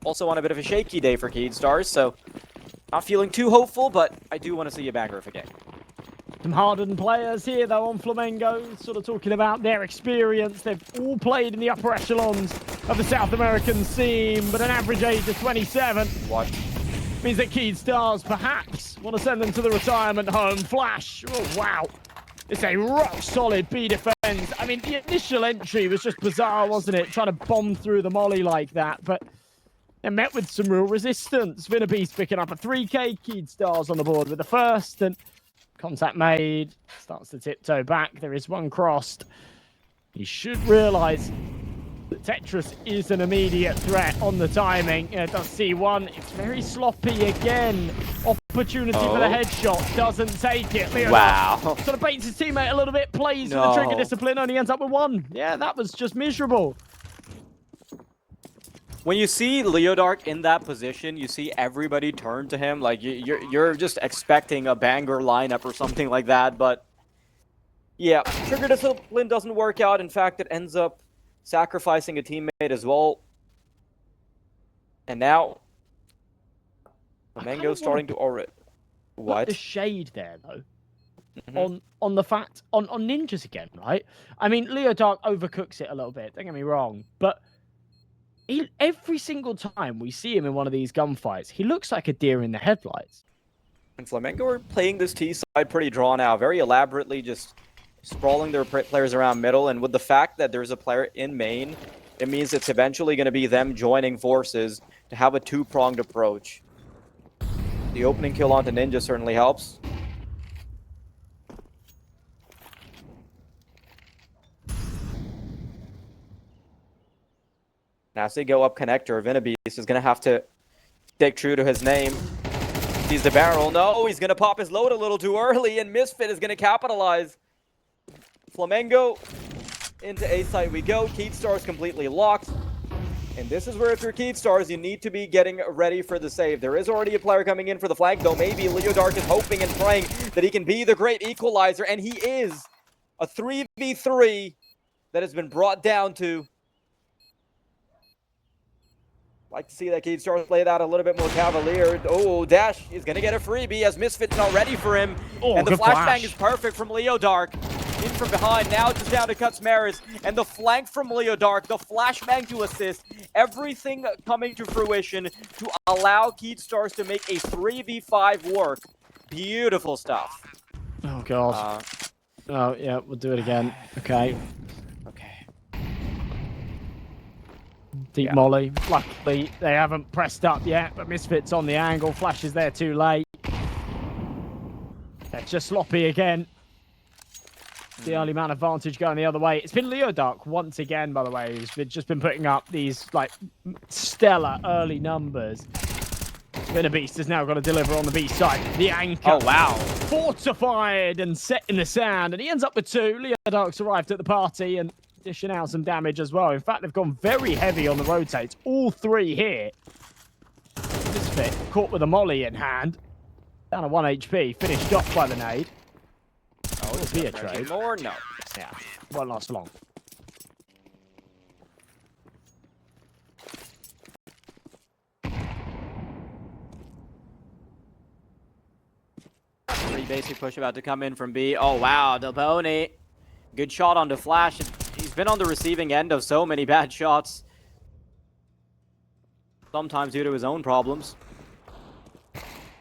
also on a bit of a shaky day for Canids, so not feeling too hopeful, but I do want to see a banger of a game. Some hardened players here, though, on Flamengo, sort of talking about their experience. They've all played in the upper echelons of the South American scene, but an average age of 27. What? Means that Canids perhaps want to send them to the retirement home. Flash, oh wow. It's a rock-solid B defense. I mean, the initial entry was just bizarre, wasn't it? Trying to bomb through the molly like that, but they're met with some real resistance. VODs picking up a 3K. Canids on the board with the first, and contact made. Starts to tiptoe back. There is one crossed. He should realise that Tetris is an immediate threat on the timing. Does see one. It's very sloppy again. Opportunity for the headshot. Doesn't take it. Leonard Wow. sort of baits his teammate a little bit. Plays with the trigger discipline. Only ends up with one. Yeah, that was just miserable. When you see Leodark in that position, you see everybody turn to him. Like, you're just expecting a banger lineup or something like that. But, yeah, trigger discipline doesn't work out. In fact, it ends up sacrificing a teammate as well. And now, Flamengo's starting to orbit. What? The shade there, though. On the fact, on ninjas again, right? I mean, Leodark overcooks it a little bit. Don't get me wrong. But every single time we see him in one of these gunfights, he looks like a deer in the headlights. And Flamengo are playing this T side pretty drawn out, very elaborately, just sprawling their players around middle. And with the fact that there's a player in main, it means it's eventually going to be them joining forces to have a two-pronged approach. The opening kill onto Ninja certainly helps. Now, as they go up connector, Vinabeast is going to have to stick true to his name. Sees the barrel. No, he's going to pop his load a little too early, and Misfit is going to capitalize. Flamengo into A site we go. Canids completely locked. And this is where, if you're Canids, you need to be getting ready for the save. There is already a player coming in for the flank, though maybe Leodark is hoping and praying that he can be the great equalizer, and he is. A 3v3 that has been brought down to. Like to see that Canids play that a little bit more cavalier. Oh, Dash is going to get a freebie as Misfit's not ready for him. Oh, and the flashbang flash is perfect from Leodark. In from behind, now just down to Kutsmaris. And the flank from Leodark, the flashbang to assist. Everything coming to fruition to allow Canids to make a 3v5 work. Beautiful stuff. Oh, God. Oh, yeah, we'll do it again. Okay. Deep molly. Luckily, they haven't pressed up yet, but Misfit's on the angle. Flash is there too late. They're just sloppy again. The early man advantage going the other way. It's been Leodark once again, by the way, who's just been putting up these, like, stellar early numbers. Vinabeast has now got to deliver on the B side. The anchor. Oh, wow. Fortified and set in the sand, and he ends up with two. Leodark's arrived at the party and dishing out some damage as well. In fact, they've gone very heavy on the rotates. All three here. Misfit caught with a molly in hand. Down to 1 HP. Finished off by the nade. Oh, it'll be a trade. More? No. Yeah, won't last long. Pretty basic push about to come in from B. Oh, wow. Delboni. Good shot on the flash. He's been on the receiving end of so many bad shots. Sometimes due to his own problems.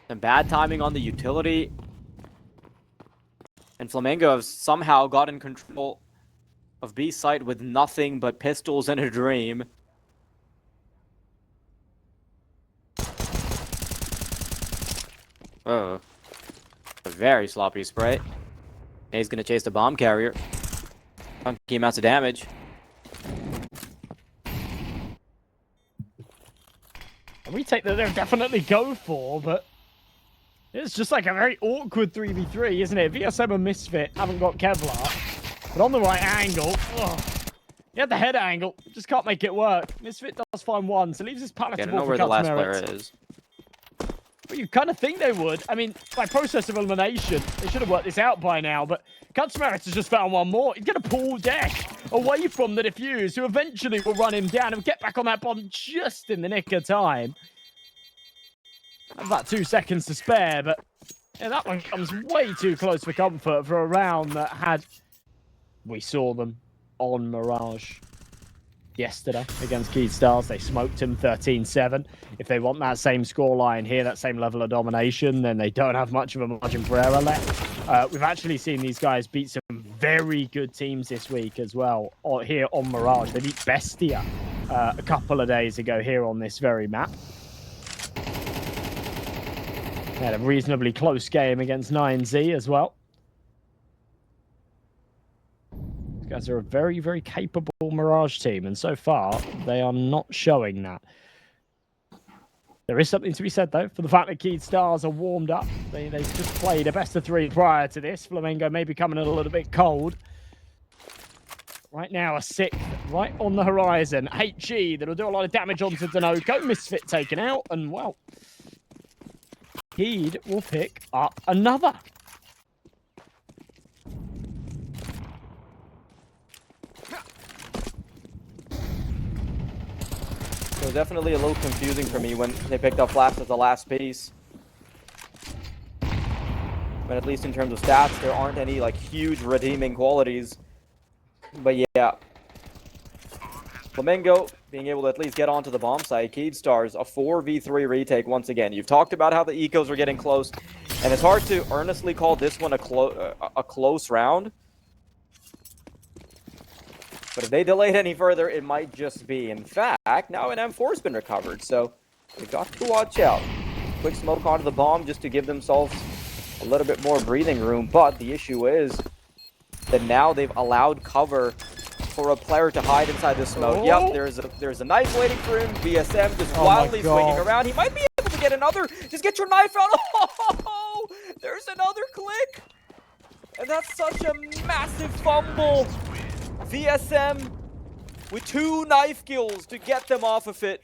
And bad timing on the utility. And Flamengo have somehow gotten control of B site with nothing but pistols and a dream. Oh. A very sloppy spray. He's gonna chase the bomb carrier. Chunky amounts of damage. A retake that they'll definitely go for, but it's just like a very awkward 3v3, isn't it? VSM and Misfit haven't got Kevlar, but on the right angle, he had the head angle, just can't make it work. Misfit does find one, so leaves his palatable. I don't know where the last player is. Well, you kind of think they would. I mean, by process of elimination, they should have worked this out by now, but Canids has just found one more. He's going to pull Dash away from the defuse, who eventually will run him down and get back on that bomb just in the nick of time. About 2 seconds to spare, but yeah, that one comes way too close for comfort for a round that had... We saw them on Mirage yesterday against T&Cs. They smoked him 13-7. If they want that same scoreline here, that same level of domination, then they don't have much of a margin for error left. We've actually seen these guys beat some very good teams this week as well, here on Mirage. They beat BESTIA a couple of days ago here on this very map. They had a reasonably close game against 9Z as well. These guys are a very, very capable Mirage team, and so far, they are not showing that. There is something to be said, though, for the fact that T&Cs are warmed up. They just played a best-of-3 prior to this. Flamengo may be coming in a little bit cold. Right now, a 6th right on the horizon. HG, that'll do a lot of damage onto Denoco. Misfit taken out, and, well, Heed will pick up another. So definitely a little confusing for me when they picked up Flash as the last piece. But at least in terms of stats, there aren't any like huge redeeming qualities. But yeah, Flamengo being able to at least get onto the bomb site. T&Cs, a 4v3 retake once again. You've talked about how the ecos are getting close, and it's hard to earnestly call this one a close round. But if they delayed any further, it might just be. In fact, now an M4's been recovered, so they've got to watch out. Quick smoke onto the bomb just to give themselves a little bit more breathing room. But the issue is that now they've allowed cover for a player to hide inside the smoke. Oh. Yep, there's a knife waiting for him. BSM just wildly swinging around. He might be able to get another. Just get your knife out. Oh, there's another click. And that's such a massive fumble. VSM with 2 knife kills to get them off of it.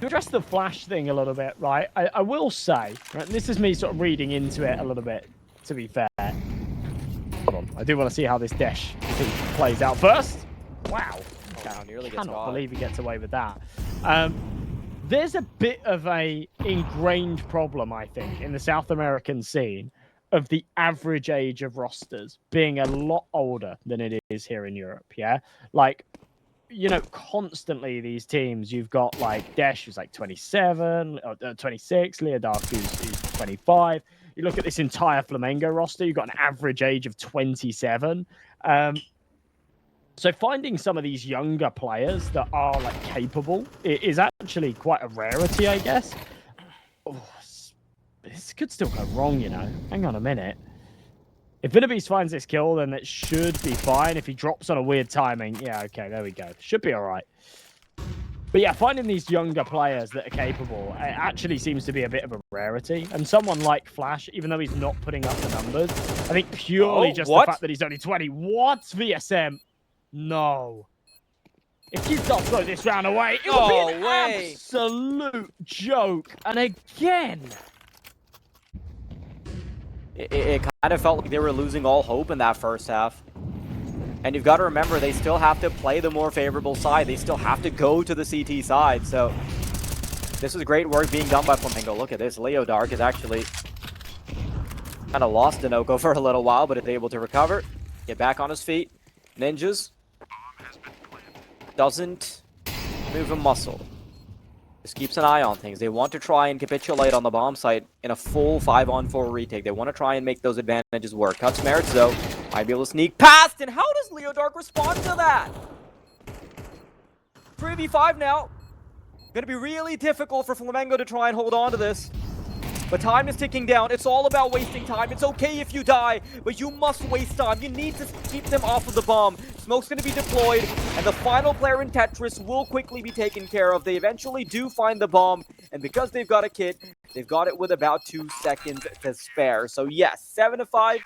To address the Flash thing a little bit, right? I will say, right, this is me sort of reading into it a little bit, to be fair. Hold on, I do want to see how this dash plays out first. Wow. Oh, I cannot believe he gets away with that. There's a bit of a ingrained problem, I think, in the South American scene of the average age of rosters being a lot older than it is here in Europe, yeah? Like, you know, constantly these teams, you've got like Desh, who's like 27, 26, Leodark, who's 25. You look at this entire Flamengo roster, you've got an average age of 27. So finding some of these younger players that are like capable is actually quite a rarity, I guess. Oh, this could still go wrong, you know. Hang on a minute. If Vinabeast finds this kill, then it should be fine. If he drops on a weird timing, yeah, okay, there we go. Should be all right. But yeah, finding these younger players that are capable, it actually seems to be a bit of a rarity. And someone like Flash, even though he's not putting up the numbers, I think purely just the fact that he's only 20. What? VSM? No. If you don't throw this round away, it will be an absolute joke. And again... It kind of felt like they were losing all hope in that first half. And you've got to remember, they still have to play the more favorable side. They still have to go to the CT side. So this is great work being done by Flamengo. Look at this. Leodark is actually kind of lost Denoco for a little while, but is able to recover, get back on his feet. Ninjas doesn't move a muscle. Just keeps an eye on things. They want to try and capitulate on the bomb site in a full 5-on-4 retake. They want to try and make those advantages work. Canids, though, might be able to sneak past. And how does Leodark respond to that? 3v5 now. Going to be really difficult for Flamengo to try and hold on to this. But time is ticking down. It's all about wasting time. It's okay if you die, but you must waste time. You need to keep them off of the bomb. Smoke's going to be deployed, and the final player in Tetris will quickly be taken care of. They eventually do find the bomb, and because they've got a kit, they've got it with about 2 seconds to spare. So yes, 7-5. I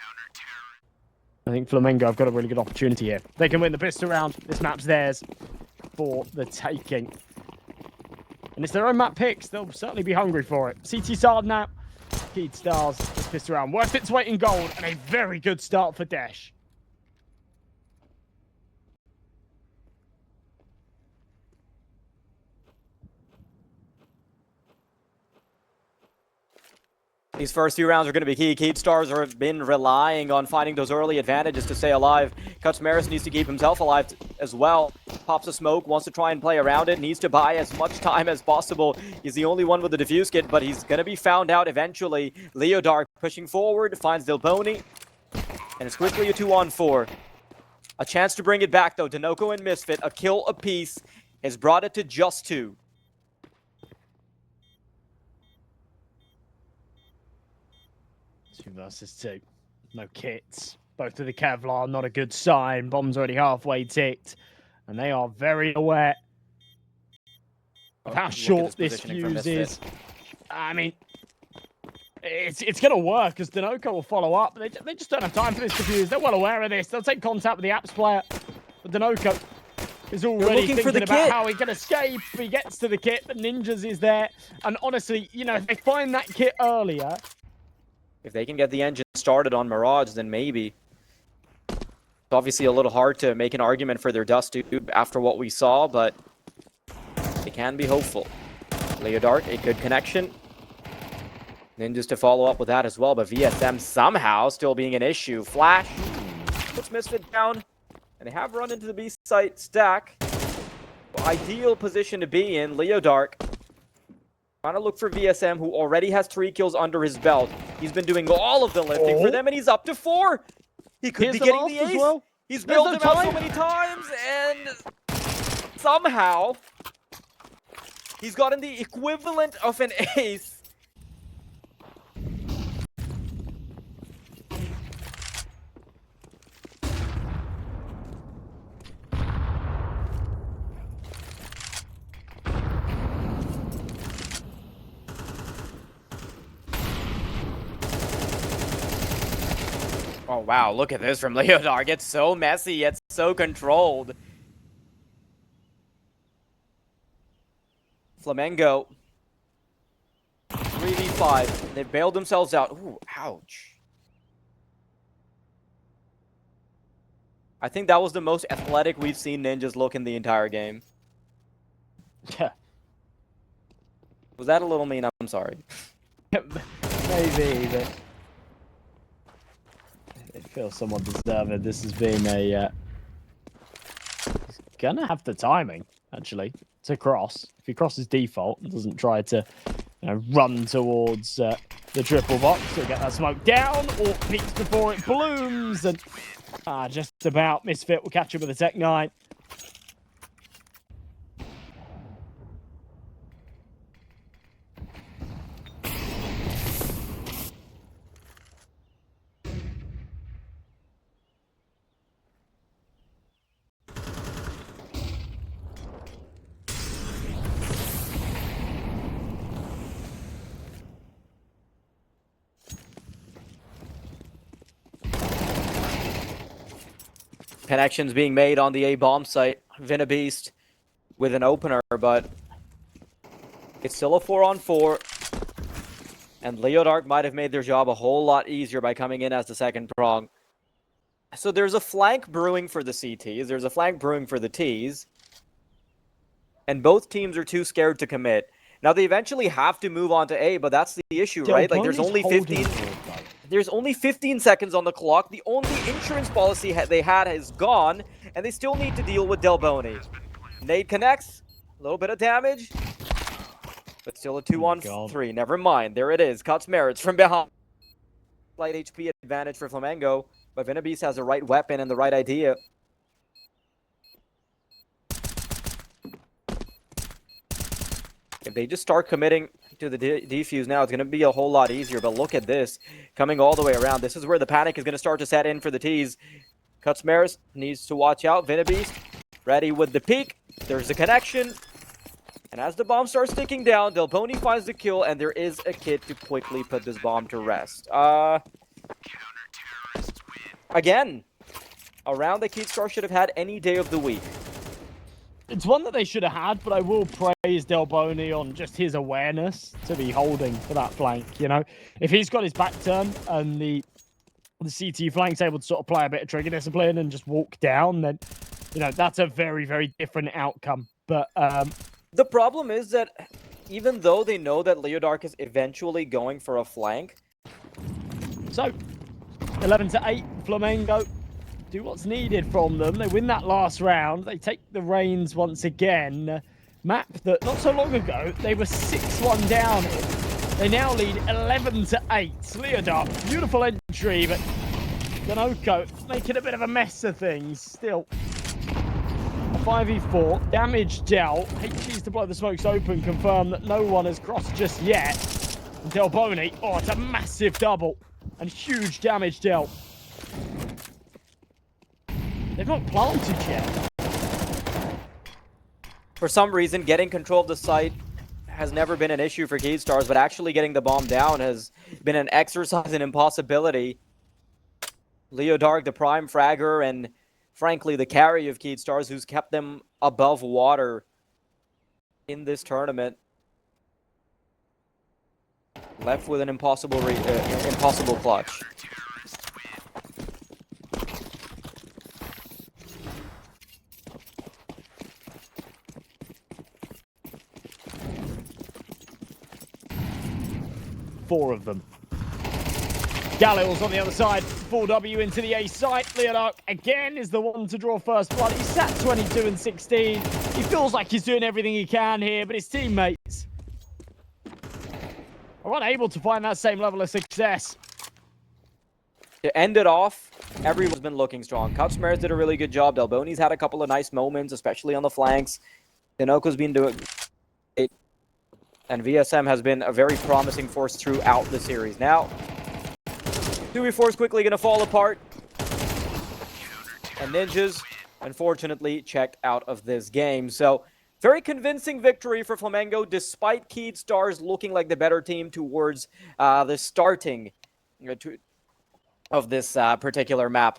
think Flamengo have got a really good opportunity here. They can win the BESTIA round. This map's theirs for the taking. And it's their own map picks. They'll certainly be hungry for it. CT Sard now. Keyed Stars just pissed around. Worth its weight in gold. And a very good start for Desh. These first few rounds are going to be key. Keyed Stars have been relying on finding those early advantages to stay alive. Maris needs to keep himself alive as well. Pops a smoke, wants to try and play around it, needs to buy as much time as possible. He's the only one with the defuse kit, but he's going to be found out eventually. Leodark pushing forward, finds Delboni, and it's quickly a 2-on-4. A chance to bring it back though. Denoco and Misfit, a kill apiece, has brought it to just 2. 2 versus 2. No kits. Both of the Kevlar, not a good sign. Bomb's already halfway ticked. And they are very aware of how short this fuse is. I mean, it's going to work as Denoco will follow up. They just don't have time for this defuse. They're well aware of this. They'll take contact with the Apps player. But Denoco is already thinking about how he can escape. He gets to the kit, but Ninjas is there. And honestly, you know, if they find that kit earlier, if they can get the engine started on Mirage, then maybe. It's obviously a little hard to make an argument for their Dust Tube after what we saw, but they can be hopeful. Leodark, a good connection. Ninjas to follow up with that as well, but VSM somehow still being an issue. Flash puts Misfit down, and they have run into the B site stack. Ideal position to be in. Leodark trying to look for VSM, who already has 3 kills under his belt. He's been doing all of the lifting for them, and he's up to 4. He could be getting the ace. Well. He's built him out so many times, and somehow he's gotten the equivalent of an ace. Oh wow, look at this from Leodark. It's so messy, yet so controlled. Flamengo. 3v5. They bailed themselves out. Ooh, ouch. I think that was the most athletic we've seen Ninjas look in the entire game. Yeah. Was that a little mean? I'm sorry. Maybe, but it feels somewhat deserved. This has been a... he's gonna have the timing, actually, to cross. If he crosses default and doesn't try to run towards the triple box, he'll get that smoke down, or peeks before it blooms, and just about Misfit will catch him with a Tech 9. Connections being made on the A-bomb site. Vinabeast with an opener, but it's still a 4-on-4. And Leodark might have made their job a whole lot easier by coming in as the second prong. So there's a flank brewing for the CTs. There's a flank brewing for the Ts. And both teams are too scared to commit. Now they eventually have to move on to A, but that's the issue, right? Like there's only 15... There's only 15 seconds on the clock. The only insurance policy they had is gone, and they still need to deal with Delboni. Nade connects, a little bit of damage, but still a 2-on-3. Never mind, there it is. Cuts merits from behind. Slight HP advantage for Flamengo, but Vinabeast has the right weapon and the right idea. If they just start committing to the defuse now, it's going to be a whole lot easier. But look at this, coming all the way around. This is where the panic is going to start to set in for the Ts. Cutsmaris needs to watch out. Vinabeast ready with the peek. There's a connection. And as the bomb starts ticking down, Delboni finds the kill, and there is a kit to quickly put this bomb to rest. Again, a round that Keatstar should have had any day of the week. It's one that they should have had, but I will praise Delboni on just his awareness to be holding for that flank, you know? If he's got his back turned and the CT flank's able to sort of play a bit of trigger discipline and just walk down, then, you know, that's a very, very different outcome. But the problem is that even though they know that Leodark is eventually going for a flank. So, 11-8, Flamengo do what's needed from them. They win that last round. They take the reins once again. Map that not so long ago, they were 6-1 down in. They now lead 11-8. Leodark, beautiful entry, but Danoko making a bit of a mess of things still. 5v4, damage dealt. HG's to blow the smokes open, confirm that no one has crossed just yet. And Delboni, oh, it's a massive double and huge damage dealt. They've not planted yet. For some reason, getting control of the site has never been an issue for Keystars, but actually getting the bomb down has been an exercise in impossibility. Leodark, the prime fragger, and frankly, the carry of Keystars, who's kept them above water in this tournament. Left with an impossible clutch. Four of them. Galil's on the other side. 4W into the A site. Leodark again is the one to draw first blood. He's sat 22-16. He feels like he's doing everything he can here, but his teammates are unable to find that same level of success. To end it off, everyone's been looking strong. Cutsmares did a really good job. Delboni's had a couple of nice moments, especially on the flanks. Dinoko's been doing great. And VSM has been a very promising force throughout the series. Now, 2v4 is quickly going to fall apart. And Ninjas, unfortunately, checked out of this game. So, very convincing victory for Flamengo, despite Keystars looking like the better team towards the starting of this particular map.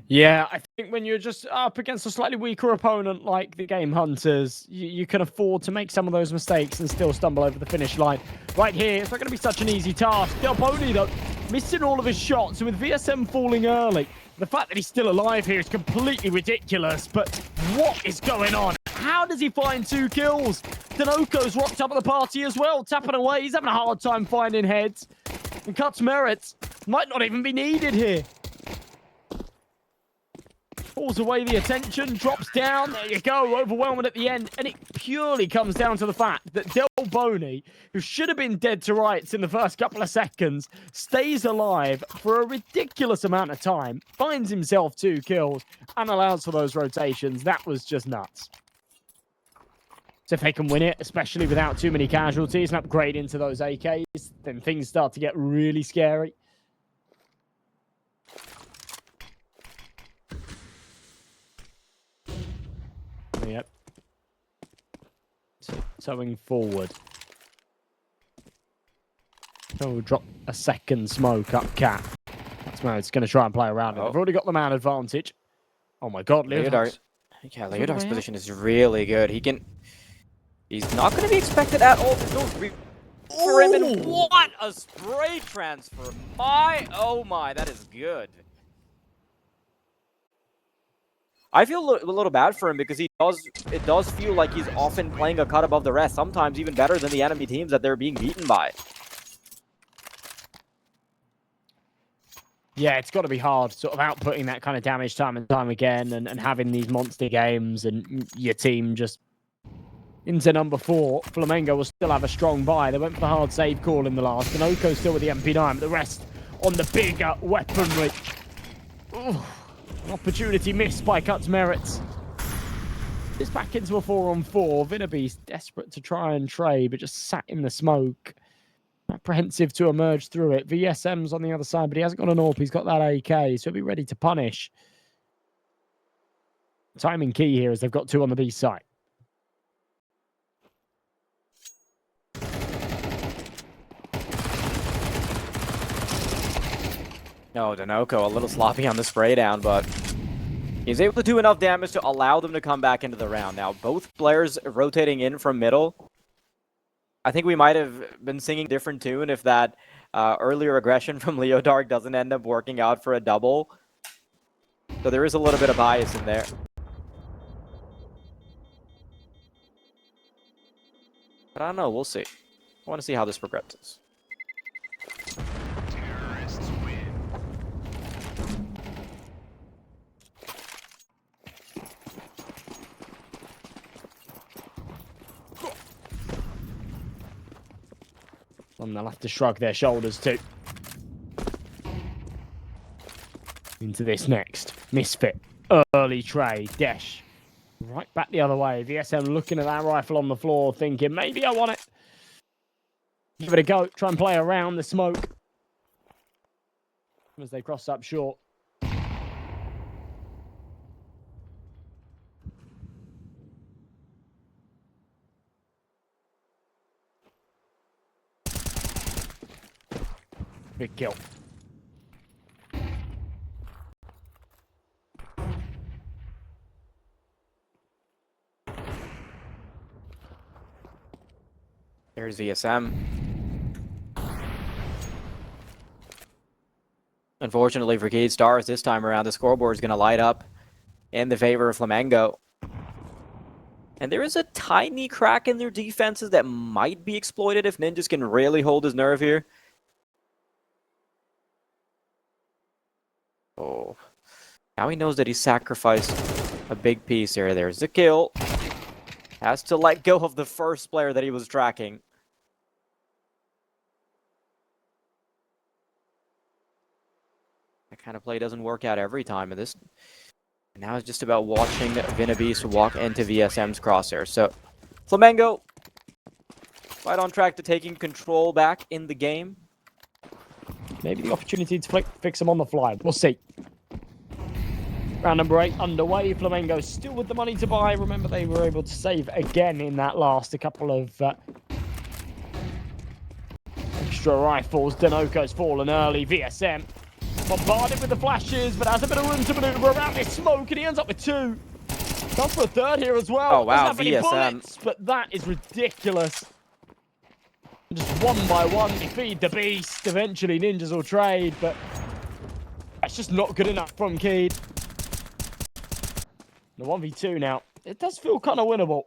Yeah, I think when you're just up against a slightly weaker opponent like the Game Hunters, you can afford to make some of those mistakes and still stumble over the finish line. Right here, it's not going to be such an easy task. Delboni, though, missing all of his shots, and with VSM falling early, the fact that he's still alive here is completely ridiculous. But what is going on? How does he find 2 kills? Danoko's rocked up at the party as well, tapping away. He's having a hard time finding heads. And Cuts merits might not even be needed here. Pulls away the attention, drops down. There you go, overwhelming at the end. And it purely comes down to the fact that Delboni, who should have been dead to rights in the first couple of seconds, stays alive for a ridiculous amount of time, finds himself 2 kills, and allows for those rotations. That was just nuts. So if they can win it, especially without too many casualties, and upgrade into those AKs, then things start to get really scary. Yep. Towing forward. So we'll drop a second smoke up Cat. That's It's going to try and play around it. They've already got the man advantage. Oh my god, Leodark. Yeah, Leodark's position is really good. He's not going to be expected at all. There's no for him, and what a spray transfer. Oh my, that is good. I feel a little bad for him because it does feel like he's often playing a cut above the rest, sometimes even better than the enemy teams that they're being beaten by. Yeah, it's got to be hard, sort of outputting that kind of damage time and time again, and having these monster games, and your team just into number 4. Flamengo will still have a strong buy. They went for the hard save call in the last, and Oko still with the MP9, but the rest on the bigger weaponry. Ooh. Opportunity missed by Cuts Merits. It's back into a 4-on-4. Vinabe's desperate to try and trade, but just sat in the smoke. Apprehensive to emerge through it. VSM's on the other side, but he hasn't got an AWP. He's got that AK, so he'll be ready to punish. Timing key here as they've got 2 on the B side. No, Danoko a little sloppy on the spray down, but He's able to do enough damage to allow them to come back into the round. Now, both players rotating in from middle. I think we might have been singing a different tune if that earlier aggression from Leodark doesn't end up working out for a double. So there is a little bit of bias in there. But I don't know, we'll see. I want to see how this progresses. Terrorists win. And they'll have to shrug their shoulders too. Into this next. Misfit. Early trade. Desh. Right back the other way. VSM looking at that rifle on the floor, thinking, maybe I want it. Give it a go. Try and play around the smoke. As they cross up short. Big kill. There's VSM. Unfortunately for T&Cs, this time around, the scoreboard is going to light up in the favor of Flamengo. And there is a tiny crack in their defenses that might be exploited if Ninjas can really hold his nerve here. Oh. Now he knows that he sacrificed a big piece here. There's the kill. Has to let go of the first player that he was tracking. That kind of play doesn't work out every time. And now it's just about watching Vinabeast walk into VSM's crosshair. So Flamengo right on track to taking control back in the game. Maybe the opportunity to fix them on the fly. We'll see. Round number 8 underway. Flamengo still with the money to buy. Remember, they were able to save again in that last. A couple of extra rifles. Danoko's fallen early. VSM bombarded with the flashes, but has a bit of room to maneuver around this smoke, and he ends up with 2. Comes for a third here as well. Oh, wow, Doesn't have any bullets, but that is ridiculous. Just one by one, they feed the beast. Eventually, Ninjas will trade, but that's just not good enough from Keed. The 1v2 now. It does feel kind of winnable.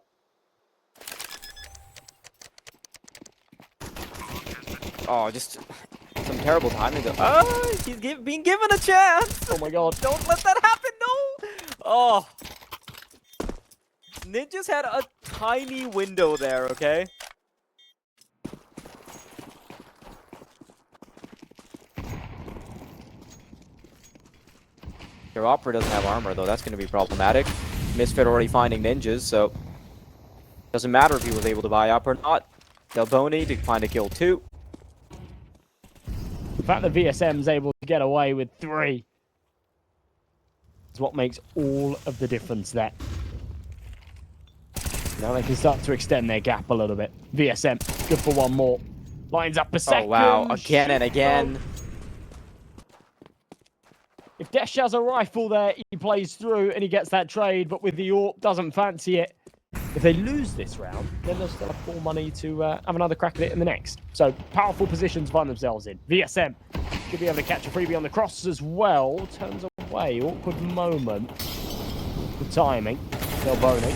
Oh, just some terrible timing. Oh, he's being given a chance. Oh my god. Don't let that happen, no. Oh. Ninjas had a tiny window there, okay? Their Opera doesn't have armor, though. That's going to be problematic. Misfit already finding Ninjas, so doesn't matter if he was able to buy up or not. Del Boni to find a kill, too. The fact that VSM's able to get away with 3 is what makes all of the difference there. Now they can start to extend their gap a little bit. VSM, good for one more. Lines up a second. Oh, wow. Again and again. If Desh has a rifle there, he plays through and he gets that trade, but with the AWP, doesn't fancy it. If they lose this round, then they'll still have full money to have another crack at it in the next. So, powerful positions to find themselves in. VSM should be able to catch a freebie on the cross as well. Turns away. Awkward moment. Good timing. Del Boni.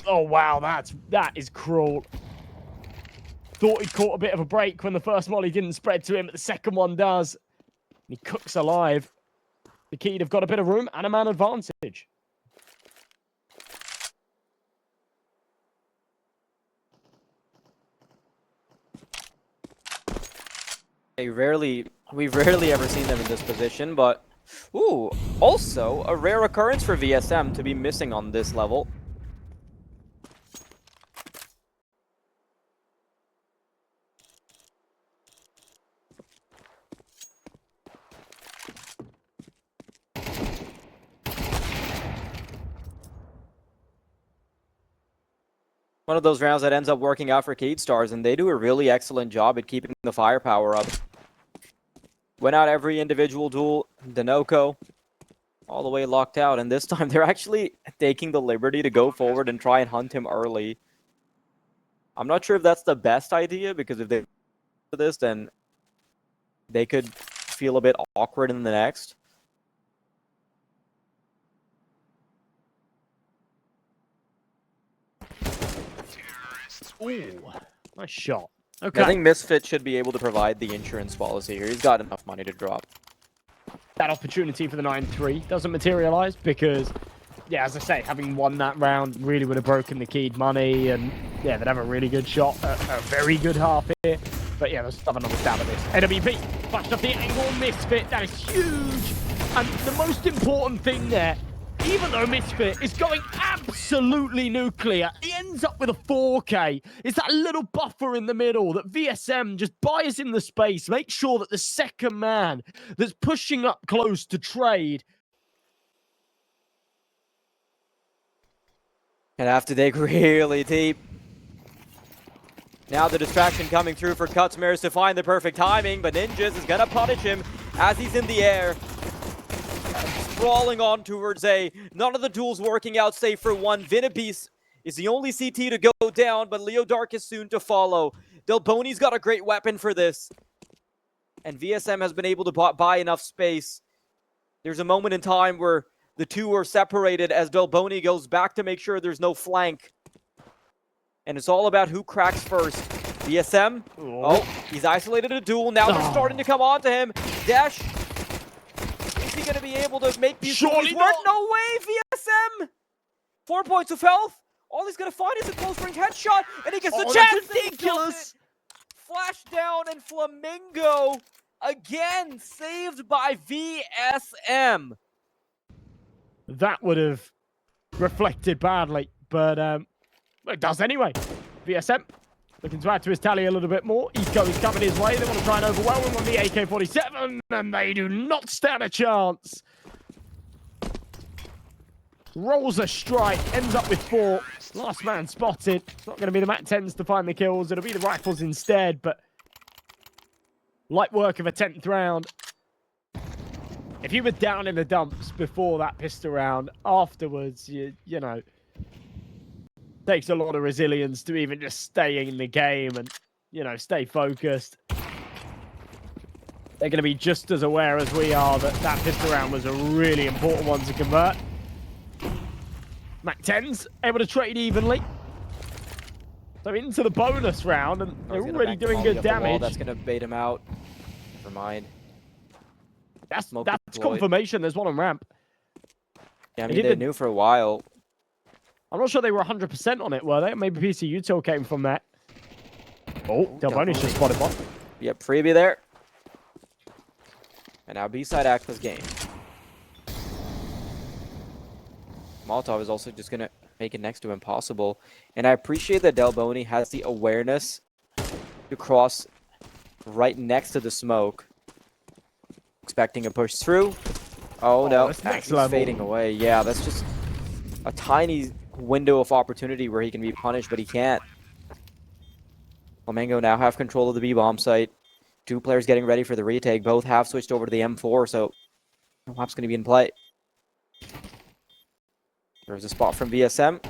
Oh, wow. That is cruel. Thought he'd caught a bit of a break when the first molly didn't spread to him, but the second one does. He cooks alive. The Keed have got a bit of room and a man advantage. We've rarely ever seen them in this position, but ooh, also a rare occurrence for VSM to be missing on this level. One of those rounds that ends up working out for T&Cs, and they do a really excellent job at keeping the firepower up. Went out every individual duel. Danoko all the way locked out, and this time they're actually taking the liberty to go forward and try and hunt him early. I'm not sure if that's the best idea, because if they do this, then they could feel a bit awkward in the next. Ooh, nice shot. Okay. I think Misfit should be able to provide the insurance policy here. He's got enough money to drop. That opportunity for the 9-3 doesn't materialize because, yeah, as I say, having won that round really would have broken the keyed money, and yeah, they'd have a really good shot, a very good half here. But yeah, there's nothing on the stab of this. NWP flashed off the angle, Misfit, that is huge. And the most important thing there, even though Misfit is going absolutely nuclear, he ends up with a 4K. It's that little buffer in the middle that VSM just buys in the space, makes sure that the second man that's pushing up close to trade. And have to dig really deep. Now the distraction coming through for Kutzmares to find the perfect timing, but Ninjas is going to punish him as he's in the air. Sprawling on towards A. None of the duels working out save for one. Vinabis is the only CT to go down, but Leo Dark is soon to follow. Delboni's got a great weapon for this. And VSM has been able to buy enough space. There's a moment in time where the two are separated as Delboni goes back to make sure there's no flank. And it's all about who cracks first. VSM, oh, he's isolated a duel. Now they're starting to come on to him. Dash, is he going to be able to make these duels work? No way, VSM! 4 points of health. All he's going to find is a close range headshot, and he gets the chance. Ridiculous. Flash down, and Flamengo again saved by VSM. That would have reflected badly, but it does anyway. VSM looking to add to his tally a little bit more. Eco is coming his way. They want to try and overwhelm him on the AK-47, and they do not stand a chance. Rolls a strike, ends up with 4. Last man spotted. It's not going to be the MAC-10s to find the kills. It'll be the rifles instead, but light work of a 10th round. If you were down in the dumps before that pistol round, afterwards, you know, takes a lot of resilience to even just stay in the game and, you know, stay focused. They're going to be just as aware as we are that that pistol round was a really important one to convert. MAC-10s able to trade evenly. So into the bonus round, and they're already doing good damage. That's going to bait him out. Never mind. That's confirmation. There's one on ramp. Yeah, I mean, they knew for a while. I'm not sure they were 100% on it, were they? Maybe PC Util came from that. Oh, Delboni's just spotted one. Yep, freebie there. And now B-side access game. Molotov is also just going to make it next to impossible. And I appreciate that Delboni has the awareness to cross right next to the smoke. Expecting a push through. Oh no, he's fading away. Yeah, that's just a tiny window of opportunity where he can be punished, but he can't. Flamengo now have control of the B-bomb site. 2 players getting ready for the retake. Both have switched over to the M4, so the map's going to be in play. There's a spot from VSM.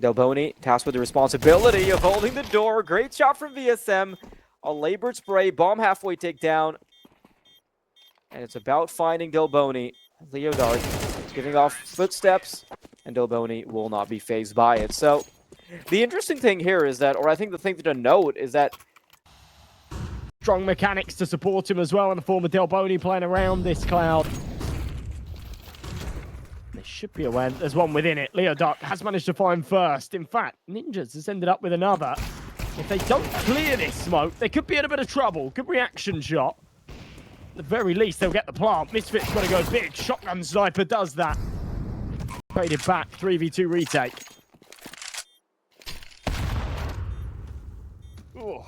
Delboni tasked with the responsibility of holding the door. Great shot from VSM. A labored spray, bomb halfway takedown. And it's about finding Delboni. Leo Dark giving off footsteps, and Delboni will not be phased by it. So the interesting thing here is that, or I think the thing to note is that strong mechanics to support him as well in the form of Delboni playing around this cloud. They should be aware there's one within it. Leo Dark has managed to find first. In fact, Ninjas has ended up with another. If they don't clear this smoke, they could be in a bit of trouble. Good reaction shot. At the very least, they'll get the plant. Misfit's got to go big. Shotgun Sniper does that. Traded back, 3v2 retake. Ooh.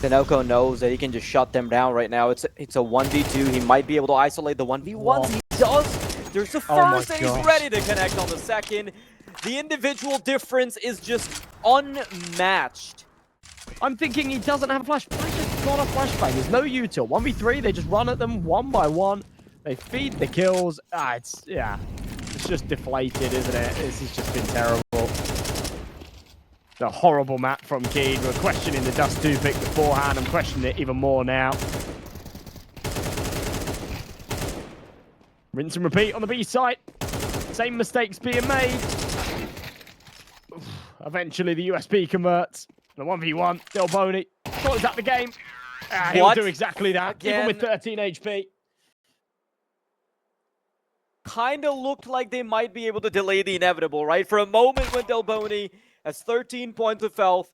Denoco knows that he can just shut them down right now. It's a 1v2. He might be able to isolate the 1v1s. He does. There's the first, and he's ready to connect on the second. The individual difference is just unmatched. I'm thinking he doesn't have a flash. Flash is not a flashbang. There's no util. 1v3, they just run at them one by one. They feed the kills. It's just deflated, isn't it? This has just been terrible. The horrible map from Keed. We're questioning the Dust 2 pick beforehand. I'm questioning it even more now. Rinse and repeat on the B site. Same mistakes being made. Eventually the USP converts. The 1v1, Delboni. Thought he's at the game. He'll do exactly that, Again, even with 13 HP. Kind of looked like they might be able to delay the inevitable, right? For a moment when Delboni has 13 points of health,